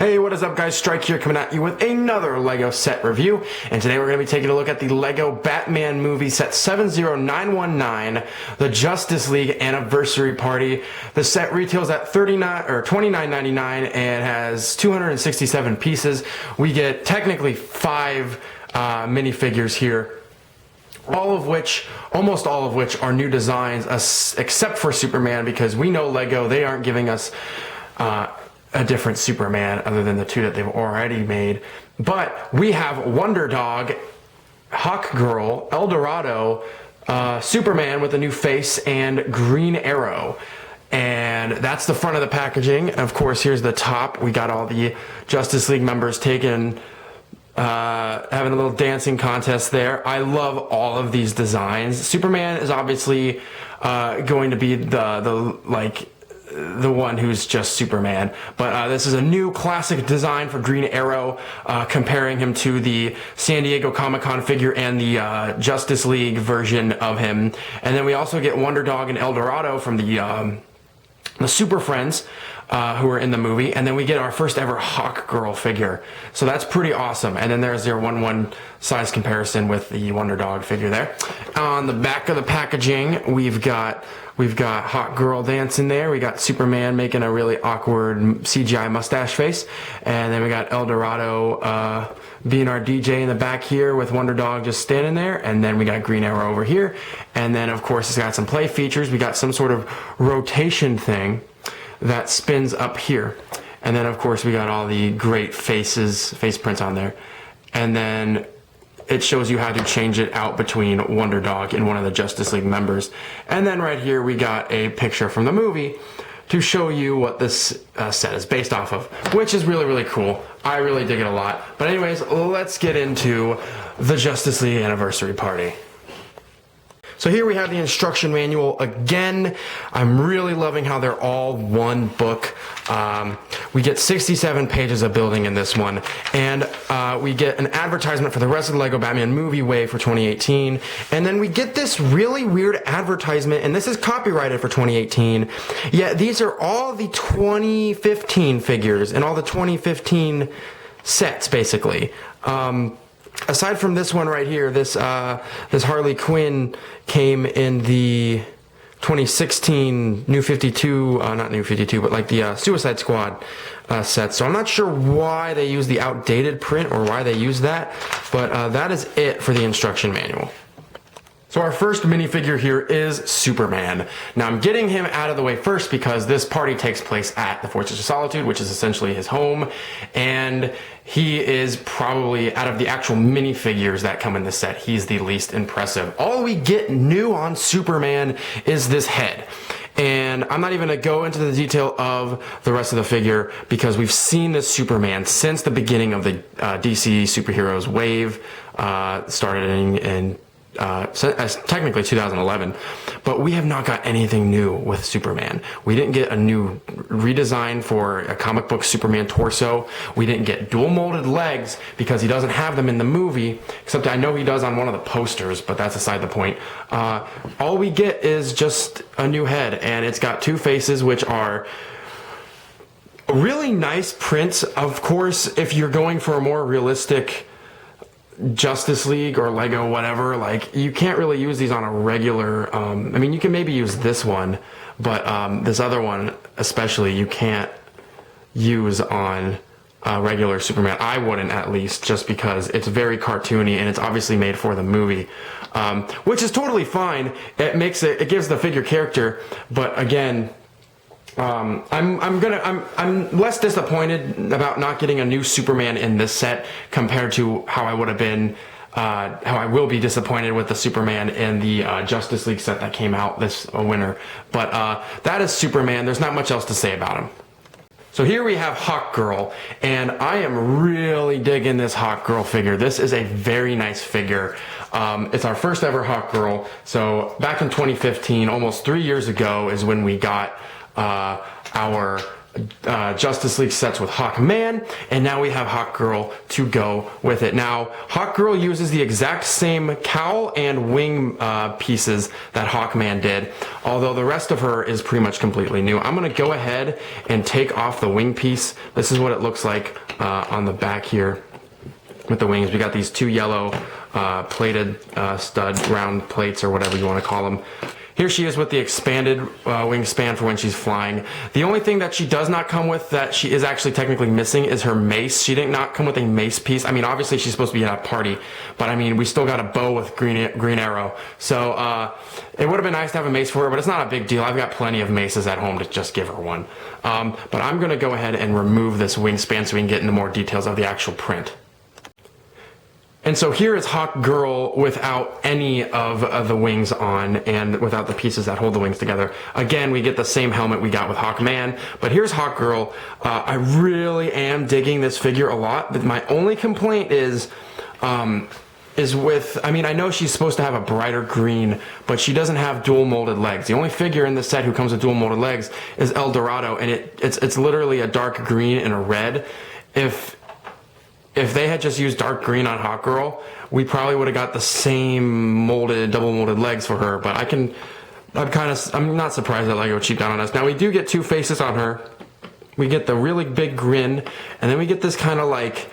Hey, what is up guys? Strike here coming at you with another LEGO set review. And today we're going to be taking a look at the LEGO Batman movie set 70919, the Justice League Anniversary Party. The set retails at $29.99 and has 267 pieces. We get technically 5 minifigures here. Almost all of which are new designs, except for Superman, because we know LEGO, they aren't giving us a different Superman other than the 2 that they've already made. But we have Wonder Dog, Hawkgirl, El Dorado, Superman with a new face, and Green Arrow. And that's the front of the packaging. Of course, here's the top. We got all the Justice League members having a little dancing contest there. I love all of these designs. Superman is obviously going to be the one who's just Superman, but this is a new classic design for Green Arrow, comparing him to the San Diego Comic-Con figure and the Justice League version of him. And then we also get Wonder Dog and El Dorado from the Super Friends, who are in the movie, and then we get our first ever Hawkgirl figure. So that's pretty awesome. And then there's their 1:1 size comparison with the Wonder Dog figure there. On the back of the packaging, we've got Hawkgirl dancing there. We got Superman making a really awkward CGI mustache face, and then we got El Dorado being our DJ in the back here with Wonder Dog just standing there, and then we got Green Arrow over here, and then of course it's got some play features. We got some sort of rotation thing that spins up here, and then of course we got all the great face prints on there, and then it shows you how to change it out between Wonder Dog and one of the Justice League members. And then right here we got a picture from the movie to show you what this set is based off of, which is really, really cool. I really dig it a lot. But anyways, let's get into the Justice League Anniversary Party. So here we have the instruction manual again. I'm really loving how they're all one book. We get 67 pages of building in this one, and we get an advertisement for the rest of the LEGO Batman movie wave for 2018, and then we get this really weird advertisement, and this is copyrighted for 2018, yet these are all the 2015 figures and all the 2015 sets basically. Aside from this one right here, this Harley Quinn came in the 2016 New 52, not New 52, but like the Suicide Squad set. So I'm not sure why they use the outdated print or why they use that, but that is it for the instruction manual. So our first minifigure here is Superman. Now I'm getting him out of the way first because this party takes place at the Fortress of Solitude, which is essentially his home, and he is probably, out of the actual minifigures that come in the set, he's the least impressive. All we get new on Superman is this head. And I'm not even going to go into the detail of the rest of the figure because we've seen this Superman since the beginning of the DC superheroes wave, started in technically 2011, but we have not got anything new with Superman. We didn't get a new redesign for a comic book Superman torso. We didn't get dual molded legs because he doesn't have them in the movie, except I know he does on one of the posters, but that's aside the point. All we get is just a new head, and it's got 2 faces, which are really nice prints. Of course, if you're going for a more realistic Justice League or LEGO whatever, like, you can't really use these on a regular, I mean, you can maybe use this one, but this other one especially you can't use on regular Superman. I wouldn't, at least, just because it's very cartoony and it's obviously made for the movie, which is totally fine. It gives the figure character, but again, I'm less disappointed about not getting a new Superman in this set compared to how I would have been, how I will be disappointed with the Superman in the Justice League set that came out this winter. But that is Superman. There's not much else to say about him. So here we have Hawkgirl, and I am really digging this Hawkgirl figure. This is a very nice figure. It's our first ever Hawkgirl. So back in 2015, almost 3 years ago, is when we got our Justice League sets with Hawkman, and now we have Hawkgirl to go with it. Now, Hawkgirl uses the exact same cowl and wing pieces that Hawkman did, although the rest of her is pretty much completely new. I'm going to go ahead and take off the wing piece. This is what it looks like on the back here with the wings. We got these two yellow plated stud round plates, or whatever you want to call them. Here she is with the expanded wingspan for when she's flying. The only thing that she does not come with that she is actually technically missing is her mace. She did not come with a mace piece. I mean, obviously she's supposed to be at a party, but I mean, we still got a bow with green arrow. So it would have been nice to have a mace for her, but it's not a big deal. I've got plenty of maces at home to just give her one. But I'm going to go ahead and remove this wingspan so we can get into more details of the actual print. And so here is Hawkgirl without any of the wings on and without the pieces that hold the wings together. Again, we get the same helmet we got with Hawkman, but here's Hawkgirl. I really am digging this figure a lot, but my only complaint is with, I mean, I know she's supposed to have a brighter green, but she doesn't have dual molded legs. The only figure in the set who comes with dual molded legs is Dorado, and it's literally a dark green and a red. If they had just used dark green on Hawkgirl, we probably would have got the same double molded legs for her. But I'm not surprised that LEGO cheaped out on us. Now we do get two faces on her. We get the really big grin, and then we get this kind of like,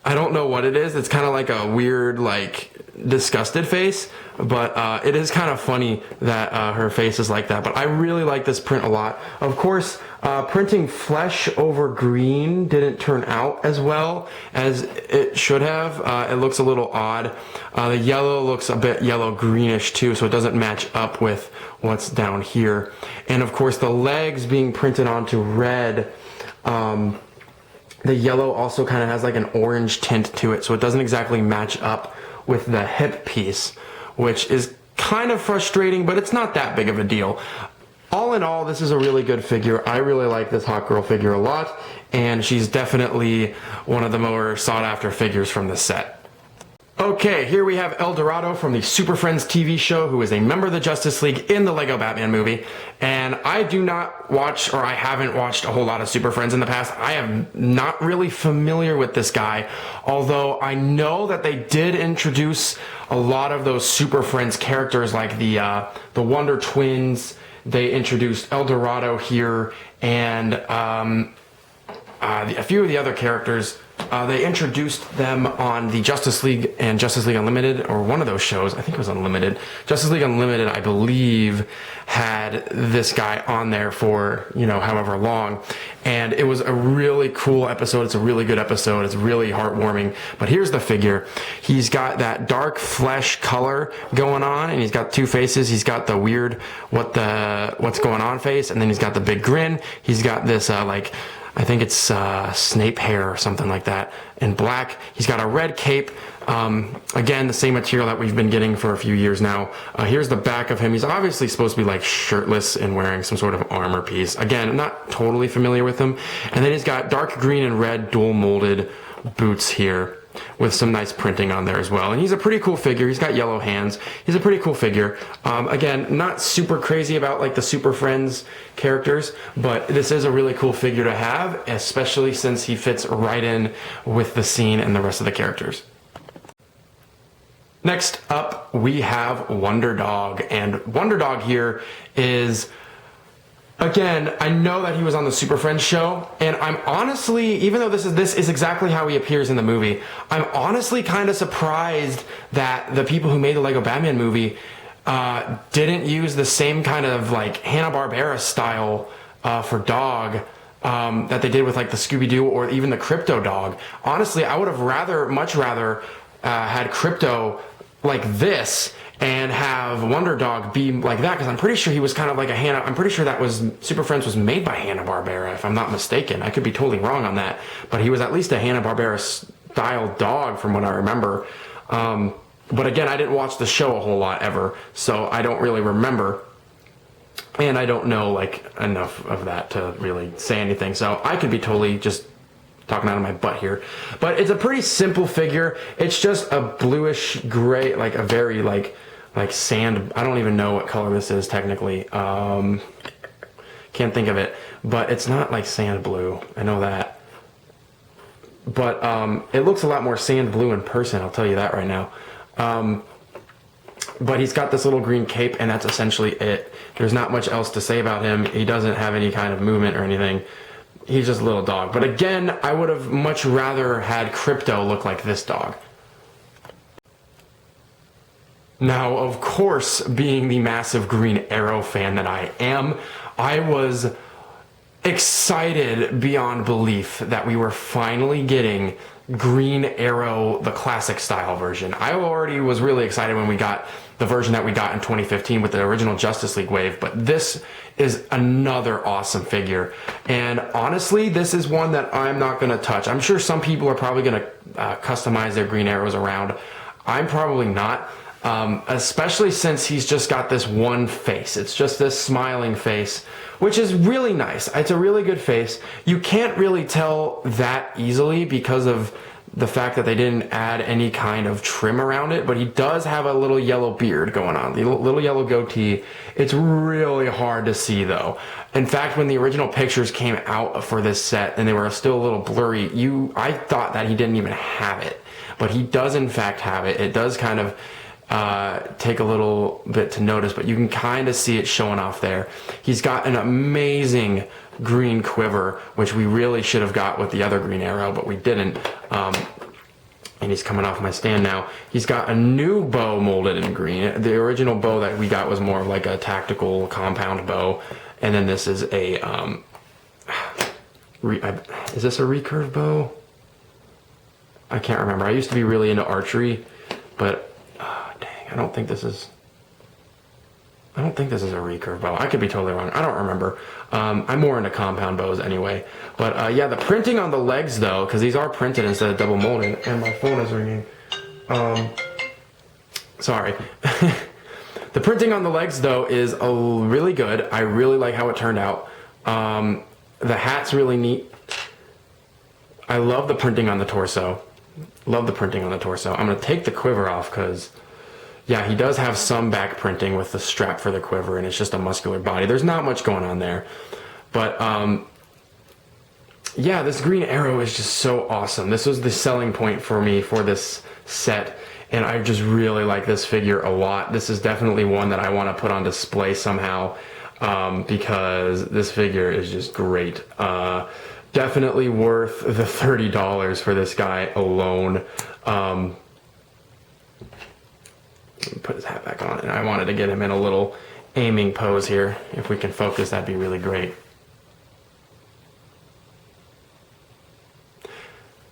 I don't know what it is. It's kind of like a weird, like, disgusted face, but it is kind of funny that her face is like that. But I really like this print a lot. Of course, printing flesh over green didn't turn out as well as it should have. It looks a little odd. The yellow looks a bit yellow-greenish too, so it doesn't match up with what's down here. And of course, the legs being printed onto red, the yellow also kind of has like an orange tint to it, so it doesn't exactly match up with the hip piece, which is kind of frustrating, but it's not that big of a deal. All in all, this is a really good figure. I really like this Hawkgirl figure a lot, and she's definitely one of the more sought-after figures from the set. Okay, here we have Dorado from the Super Friends TV show, who is a member of the Justice League in the Lego Batman movie. And I do not watch, or I haven't watched a whole lot of Super Friends in the past. I am not really familiar with this guy, although I know that they did introduce a lot of those Super Friends characters, like the Wonder Twins. They introduced Dorado here, and a few of the other characters. They introduced them on the Justice League and Justice League Unlimited, or one of those shows. I think it was Unlimited. Justice League Unlimited, I believe, had this guy on there for, however long. And it was a really cool episode. It's a really good episode. It's really heartwarming. But here's the figure. He's got that dark flesh color going on, and he's got two faces. He's got the weird what's going on face, and then he's got the big grin. He's got this I think it's Snape hair or something like that in black. He's got a red cape. Again, the same material that we've been getting for a few years now. Here's the back of him. He's obviously supposed to be like shirtless and wearing some sort of armor piece. Again, I'm not totally familiar with him. And then he's got dark green and red dual molded boots here with some nice printing on there as well. And he's a pretty cool figure. He's got yellow hands. He's a pretty cool figure. Again, not super crazy about like the Super Friends characters, but this is a really cool figure to have, especially since he fits right in with the scene and the rest of the characters. Next up, we have Wonder Dog, and Wonder Dog here is, again, I know that he was on the Super Friends show, and I'm honestly, even though this is exactly how he appears in the movie, I'm honestly kind of surprised that the people who made the Lego Batman movie didn't use the same kind of like Hanna-Barbera style for Dog that they did with like the Scooby-Doo or even the Crypto Dog. Honestly, I would have much rather had Crypto like this and have Wonder Dog be like that, because I'm pretty sure he was kind of like I'm pretty sure that was Super Friends was made by Hanna-Barbera, if I'm not mistaken. I could be totally wrong on that, but he was at least a Hanna-Barbera style dog from what I remember. But again, I didn't watch the show a whole lot ever, so I don't really remember, and I don't know like enough of that to really say anything, so I could be totally just talking out of my butt here. But it's a pretty simple figure. It's just a bluish gray, like a very like sand. I don't even know what color this is technically. Can't Can't think of it, but it's not like sand blue. I know that. But it looks a lot more sand blue in person, I'll tell you that right now. But he's got this little green cape, and that's essentially it. There's not much else to say about him. He doesn't have any kind of movement or anything. He's just a little dog. But again, I would have much rather had Crypto look like this dog. Now, of course, being the massive Green Arrow fan that I am, I was excited beyond belief that we were finally getting Green Arrow, the classic style version. I already was really excited when we got the version that we got in 2015 with the original Justice League wave, but this is another awesome figure. And honestly, this is one that I'm not going to touch. I'm sure some people are probably going to customize their Green Arrows around. I'm probably not. Especially since he's just got this one face. It's just this smiling face, which is really nice. It's a really good face. You can't really tell that easily because of the fact that they didn't add any kind of trim around it, but he does have a little yellow beard going on, the little yellow goatee. It's really hard to see though. In fact, when the original pictures came out for this set and they were still a little blurry, I thought that he didn't even have it, but he does in fact have it. It does kind of take a little bit to notice, but you can kind of see it showing off there. He's got an amazing green quiver, which we really should have got with the other Green Arrow, but we didn't. And he's coming off my stand now. He's got a new bow molded in green. The original bow that we got was more of like a tactical compound bow, and then this is a is this a recurve bow? I can't remember. I used to be really into archery, but I don't think this is a recurve bow. I could be totally wrong. I don't remember. I'm more into compound bows anyway. But yeah, the printing on the legs though, because these are printed instead of double molded, and my phone is ringing. Sorry. The printing on the legs though is really good. I really like how it turned out. The hat's really neat. I love the printing on the torso. Love the printing on the torso. I'm going to take the quiver off because yeah, he does have some back printing with the strap for the quiver, and it's just a muscular body. There's not much going on there. But, yeah, this Green Arrow is just so awesome. This was the selling point for me for this set, and I just really like this figure a lot. This is definitely one that I want to put on display somehow, because this figure is just great. Definitely worth the $30 for this guy alone. Put his hat back on, and I wanted to get him in a little aiming pose here. If we can focus, that'd be really great.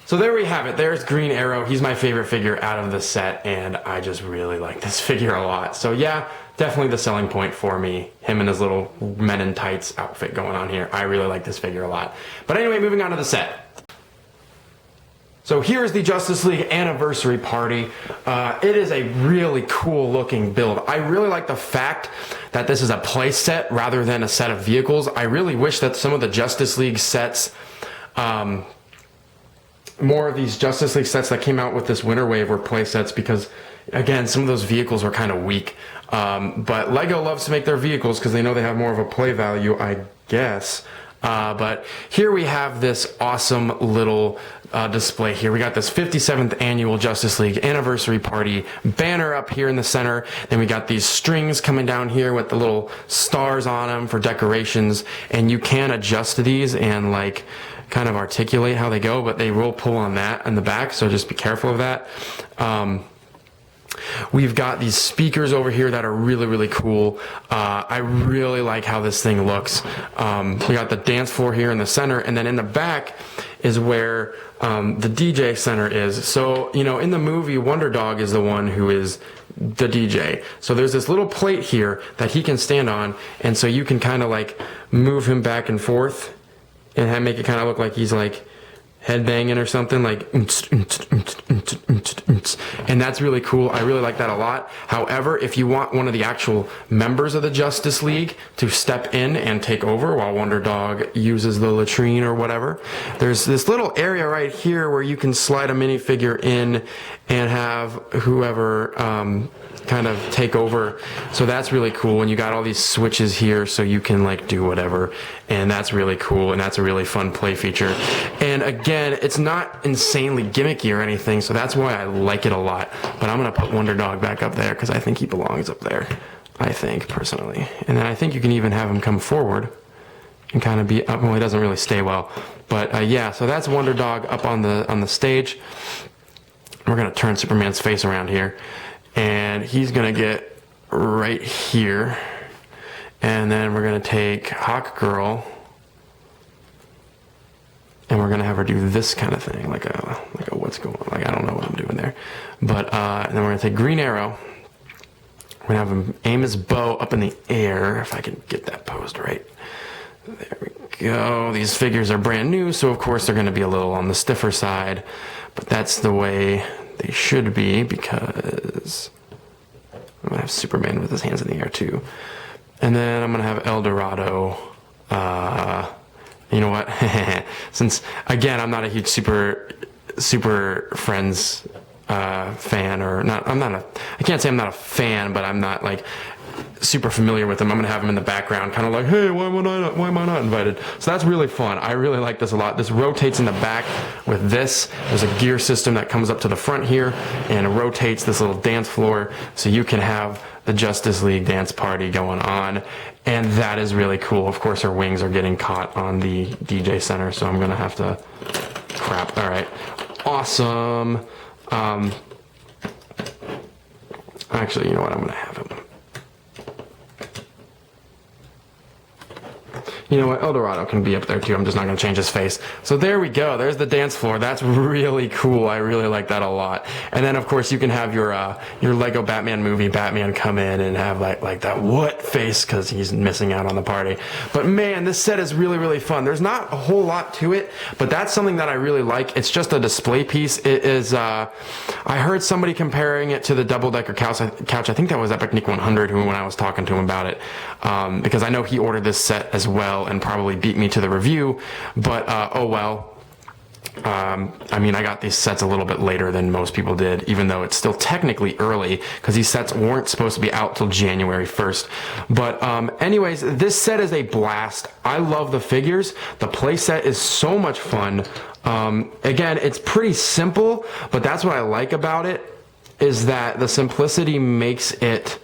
So there we have it. There's Green Arrow. He's my favorite figure out of the set, and I just really like this figure a lot. So yeah, definitely the selling point for me. Him and his little men in tights outfit going on here. I really like this figure a lot. But anyway, moving on to the set. So here's the Justice League Anniversary Party. It is a really cool looking build. I really like the fact that this is a play set rather than a set of vehicles. I really wish that some of the Justice League sets, more of these Justice League sets that came out with this winter wave were play sets, because again, some of those vehicles were kind of weak. But Lego loves to make their vehicles because they know they have more of a play value, I guess. But here we have this awesome little display here. We got this 57th annual Justice League Anniversary Party banner up here in the center. Then we got these strings coming down here with the little stars on them for decorations, and you can adjust these and like kind of articulate how they go, but they will pull on that in the back, so just be careful of that. We've got these speakers over here that are really, really cool. I really like how this thing looks. We got the dance floor here in the center, and then in the back is where the DJ center is. So, you know, in the movie, Wonder Dog is the one who is the DJ. So there's this little plate here that he can stand on, and so you can kind of like move him back and forth and make it kind of look like he's like headbanging or something, like, and that's really cool. I really like that a lot. However, if you want one of the actual members of the Justice League to step in and take over while Wonder Dog uses the latrine or whatever, there's this little area right here where you can slide a minifigure in and have whoever kind of take over. So that's really cool. And you got all these switches here so you can like do whatever. And that's really cool. And that's a really fun play feature. And again, it's not insanely gimmicky or anything. So that's why I like it a lot. But I'm going to put Wonder Dog back up there because I think he belongs up there. I think, personally. And then I think you can even have him come forward and kind of be up. Well, he doesn't really stay well. But yeah, so that's Wonder Dog up on the stage. We're going to turn Superman's face around here. And he's going to get right here. And then we're going to take Hawkgirl. And we're going to have her do this kind of thing. Like a what's going on. Like, I don't know what I'm doing there. But and then we're going to take Green Arrow. We're going to have him aim his bow up in the air. If I can get that posed right. There we go. These figures are brand new. So, of course, they're going to be a little on the stiffer side. But that's the way they should be because I'm going to have Superman with his hands in the air too. And then I'm going to have El Dorado. You know what? Since, again, I'm not a huge Super Friends fan, or not. I can't say I'm not a fan, but I'm not like super familiar with them. I'm gonna have them in the background, kind of like, hey, why am I not invited? So that's really fun. I really like this a lot. This rotates in the back with this. There's a gear system that comes up to the front here and rotates this little dance floor, so you can have the Justice League dance party going on, and that is really cool. Of course, her wings are getting caught on the DJ center, so I'm gonna have to. Crap. All right. Awesome. Actually, you know what? I'm gonna have him. You know what? El Dorado can be up there too. I'm just not going to change his face. So there we go. There's the dance floor. That's really cool. I really like that a lot. And then of course you can have your Lego Batman movie Batman come in and have like that what face because he's missing out on the party. But man, this set is really, really fun. There's not a whole lot to it, but that's something that I really like. It's just a display piece. It is, I heard somebody comparing it to the double-decker couch. I think that was Epic Nick 100 when I was talking to him about it. Because I know he ordered this set as well and probably beat me to the review, but oh well. I mean, I got these sets a little bit later than most people did, even though it's still technically early because these sets weren't supposed to be out till January 1st. But anyways, this set is a blast. I love the figures. The play set is so much fun. Again, it's pretty simple, but that's what I like about it, is that the simplicity makes it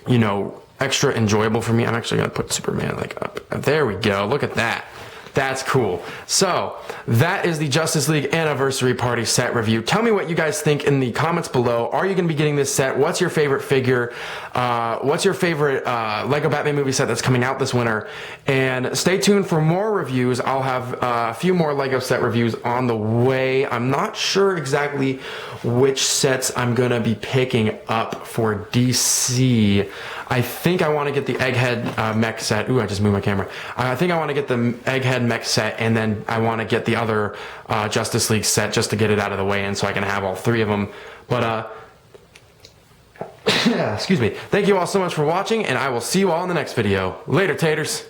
you know, extra enjoyable for me. I'm actually going to put Superman like up. There we go. Look at that. That's cool. So that is the Justice League Anniversary Party set review. Tell me what you guys think in the comments below. Are you going to be getting this set? What's your favorite figure? What's your favorite Lego Batman movie set that's coming out this winter? And stay tuned for more reviews. I'll have a few more Lego set reviews on the way. I'm not sure exactly which sets I'm going to be picking up for DC. I think I want to get the Egghead mech set. Ooh, I just moved my camera. I think I want to get the Egghead mech set, and then I want to get the other Justice League set just to get it out of the way, and so I can have all three of them. But, excuse me. Thank you all so much for watching, and I will see you all in the next video. Later, taters.